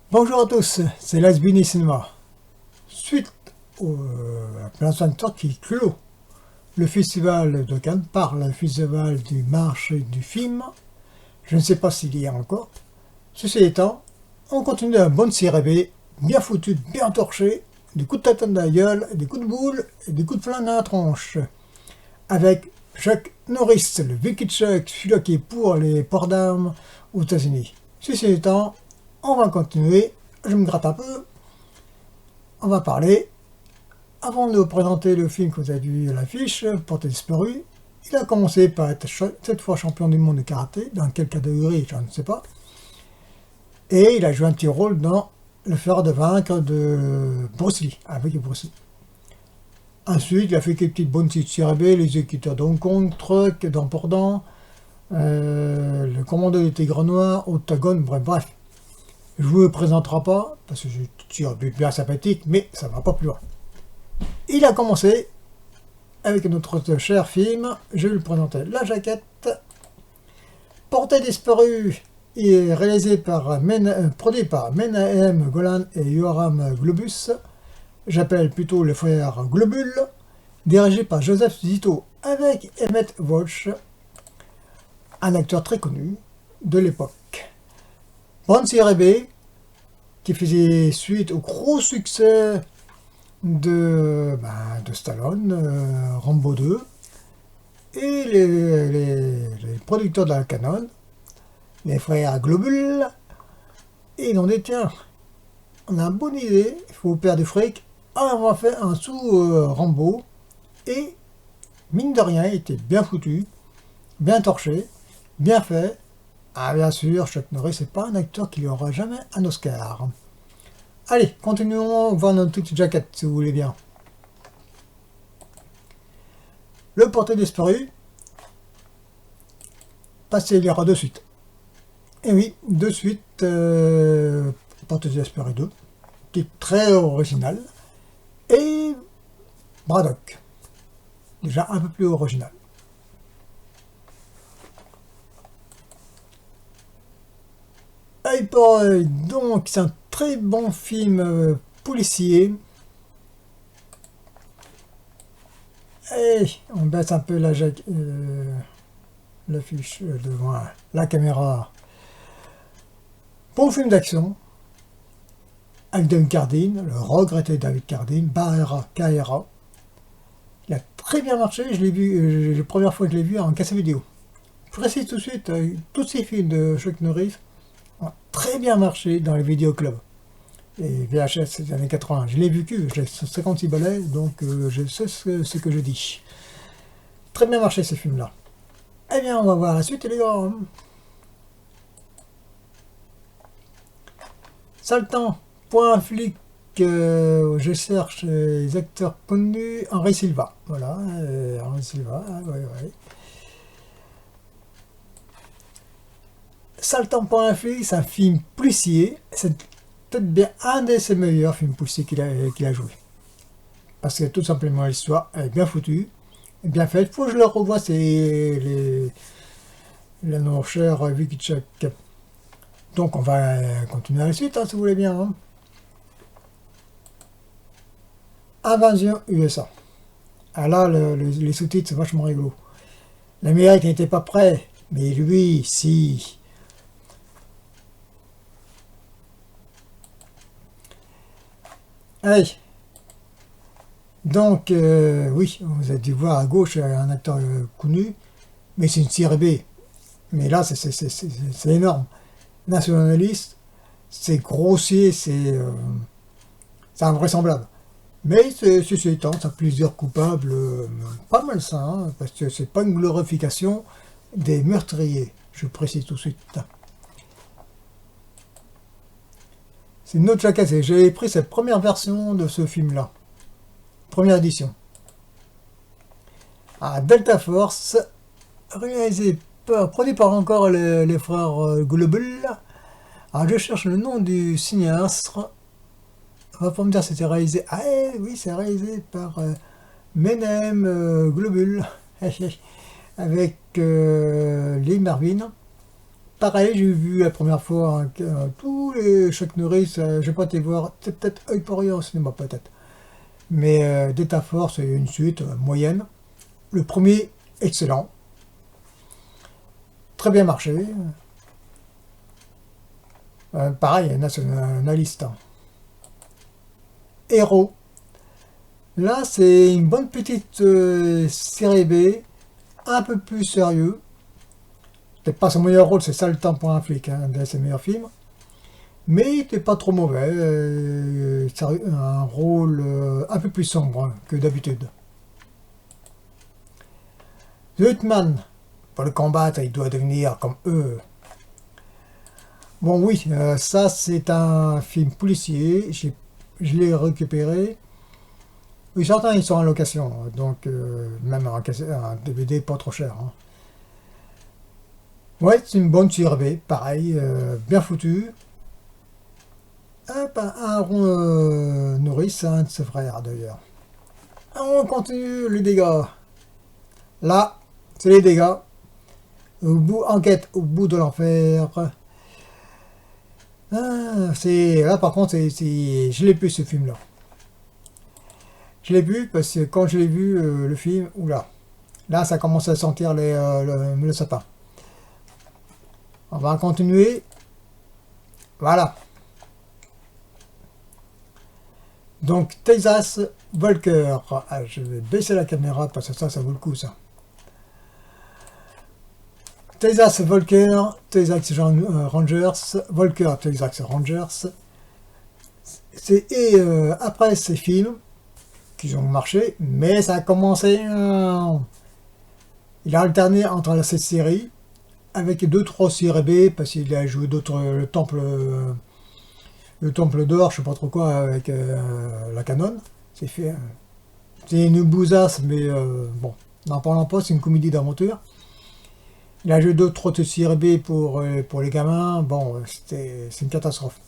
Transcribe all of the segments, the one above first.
Bonjour à tous, c'est Lasbini Cinema. Suite à Plan Center qui clôt le festival de Cannes par le festival du marché du film, je ne sais pas s'il y a encore. Ceci étant, on continue la bonne série B, bien foutue, bien torchée, des coups de tête dans la gueule, des coups de boule et des coups de flingue dans la tronche. Avec Chuck Norris, le Vicky Chuck, celui-là qui est pour les ports d'armes aux États-Unis. Ceci étant, on va continuer. Je me gratte un peu. On va parler. Avant de vous présenter le film que vous avez vu à l'affiche, Portée disparue, il a commencé par être cette fois champion du monde de karaté, dans quelle catégorie, je ne sais pas. Et il a joué un petit rôle dans Le fer de vaincre de Bruce Lee, avec Bruce Lee. Ensuite, il a fait quelques petites bonnes sites séries B, Les Équiteurs d'Hong Kong, Truck, d'Emportant, Le Commando des Tigres Noirs, Octogone, bref. Je ne vous le présenterai pas, parce que je suis bien sympathique, mais ça ne va pas plus loin. Il a commencé avec notre cher film, je vais le présenter. La jaquette, Portée disparue, est réalisé par produit par Menahem Golan et Yoram Globus. J'appelle plutôt le frère Globule, dirigé par Joseph Zito avec Emmett Walsh, un acteur très connu de l'époque. Bonne série B, qui faisait suite au gros succès de Stallone, Rambo 2, et les producteurs de la Canon, les frères Globule, et ils ont dit tiens, on a une bonne idée, il faut perdre du fric, on va faire un sous Rambo, et mine de rien, il était bien foutu, bien torché, bien fait. Ah bien sûr, Chuck Norris n'est pas un acteur qui n'aura jamais un Oscar. Allez, continuons voir notre petite jaquette, si vous voulez bien. Le Porté disparu, passez lire de suite. Et oui, de suite, Porté disparu 2, qui est très original, et Braddock, déjà un peu plus original. Hyper, donc c'est un très bon film policier. Et on baisse un peu l'affiche devant la caméra. Bon film d'action, avec David Carradine, le regretté David Carradine, Barrera Carrera. Il a très bien marché, je l'ai vu, la première fois que je l'ai vu en cassette vidéo. Je précise tout de suite, tous ces films de Chuck Norris ont très bien marché dans les vidéoclubs. Et VHS des années 80. Je l'ai vécu, j'ai 56 balais, donc je sais ce que je dis. Très bien marché ces films-là. Eh bien, on va voir la suite, les gars. Saltan, point flic, je cherche les acteurs connus. Henri Silva. Voilà, Henri Silva, ouais. Saltan, point flic, c'est un film policier. C'est peut-être bien un de ses meilleurs films policiers qu'il a joué. Parce que tout simplement l'histoire est bien foutue, bien faite. Faut que je le revoie, c'est nos chers Vicky Chuck. Donc on va continuer à la suite, si vous voulez bien. Hein. Invasion USA. Ah là, les sous-titres, c'est vachement rigolo. L'Amérique n'était pas prêt, mais lui, si. Allez. Donc, oui, vous avez dû voir à gauche un acteur connu, mais c'est une série B. Mais là, c'est énorme. Nationaliste, c'est grossier, c'est invraisemblable. Mais ceci étant, ça a plusieurs coupables, pas mal ça, hein, parce que c'est pas une glorification des meurtriers, je précise tout de suite. C'est une autre jaquette, j'avais pris cette première version de ce film-là. Première édition. Ah, Delta Force, produit par encore les frères Globule. Alors je cherche le nom du cinéaste. On va pas me dire que c'était réalisé. Ah oui, c'est réalisé par Menahem Globule. Avec Lee Marvin. pareil, j'ai vu la première fois hein, tous les Chuck Norris, j'ai pas été voir, c'est peut-être Œil pour rien au cinéma peut-être. Mais Delta Force, c'est une suite moyenne. Le premier, excellent. Très bien marché. Pareil, nationaliste. Héros. Là, c'est une bonne petite série B, un peu plus sérieux. Peut-être pas son meilleur rôle, c'est ça le temps pour un flic, hein, de ses meilleurs films. Mais il n'était pas trop mauvais. Un rôle un peu plus sombre hein, que d'habitude. The Hitman, pour le combattre, il doit devenir comme eux. Bon oui, ça c'est un film policier, je l'ai récupéré. Oui, certains ils sont en location, donc même un DVD pas trop cher. Hein. Ouais, c'est une bonne série B, pareil, bien foutu. Aaron Norris, un de ses frères d'ailleurs. On continue les dégâts. Là, c'est les dégâts. Enquête au bout de l'enfer. Là par contre, je l'ai plus ce film-là. Je l'ai vu parce que quand je l'ai vu le film, oula, là ça commence à sentir le sapin. On va continuer. Voilà. Donc Texas Volker. Ah, je vais baisser la caméra parce que ça vaut le coup ça. Texas Volker, Texas Rangers, Volker, Texas Rangers. Et après ces films qui ont marché, mais ça a commencé. Il a alterné entre cette série avec 2-3 séries B parce qu'il a joué d'autres le temple d'or, je sais pas trop quoi avec la Canon. C'est fait. C'est une bousasse, mais bon, n'en parlant pas, c'est une comédie d'aventure. Il a joué d'autres séries B pour les gamins. Bon, c'est une catastrophe.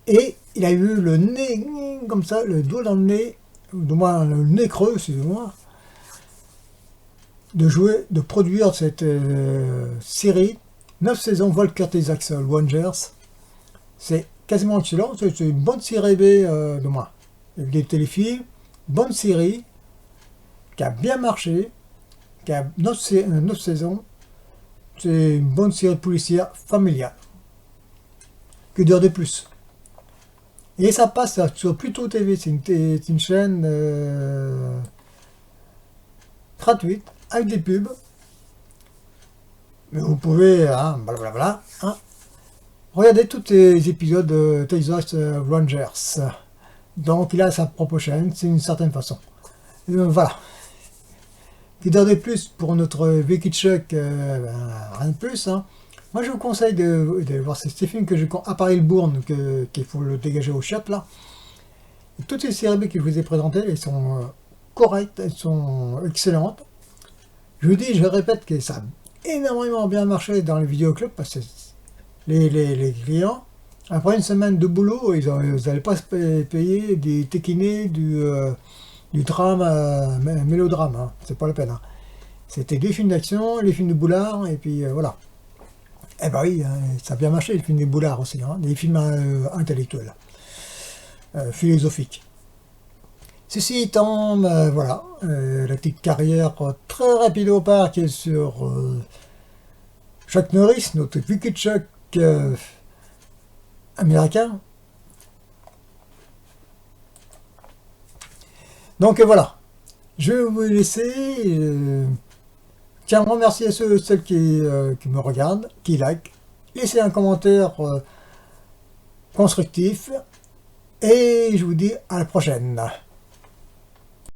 Et il a eu le nez comme ça, le doigt dans le nez, du moins le nez creux, excusez-moi, de produire cette série 9 saisons Volker Texas Rangers. C'est quasiment excellent, c'est une bonne série B de moi. Des téléfilms, bonne série, qui a bien marché, qui a 9 saisons. C'est une bonne série policière familiale. Que dire de plus? Et ça passe sur Pluto TV, c'est une chaîne gratuite, avec des pubs. Mais vous pouvez, hein, blablabla, hein, regarder tous les épisodes de Texas Rangers. Donc il a sa propre chaîne, c'est une certaine façon. Voilà. Que dire de plus pour notre Vicky Chuck, rien de plus. Hein. Moi je vous conseille de voir ces films que à part Hellbourne, qu'il faut le dégager au chiottes là. Et toutes ces séries B que je vous ai présentées, elles sont correctes, elles sont excellentes. Je vous dis, je répète que ça a énormément bien marché dans les vidéoclubs parce que les clients, après une semaine de boulot, ils n'allaient pas se payer des téquinés, du drame, mélodrame, hein. C'est pas la peine. Hein. C'était des films d'action, les films de boulard, et puis voilà. Eh ben oui, hein, ça a bien marché, les films de boulard aussi, hein, des films intellectuels, philosophiques. Ceci étant, voilà, la petite carrière très rapide au parc qui est sur Chuck Norris, notre Vicky Chuck américain. Donc voilà, je vais vous laisser. Tiens, remercie à celles qui me regardent, qui like, laissez un commentaire constructif, et je vous dis à la prochaine.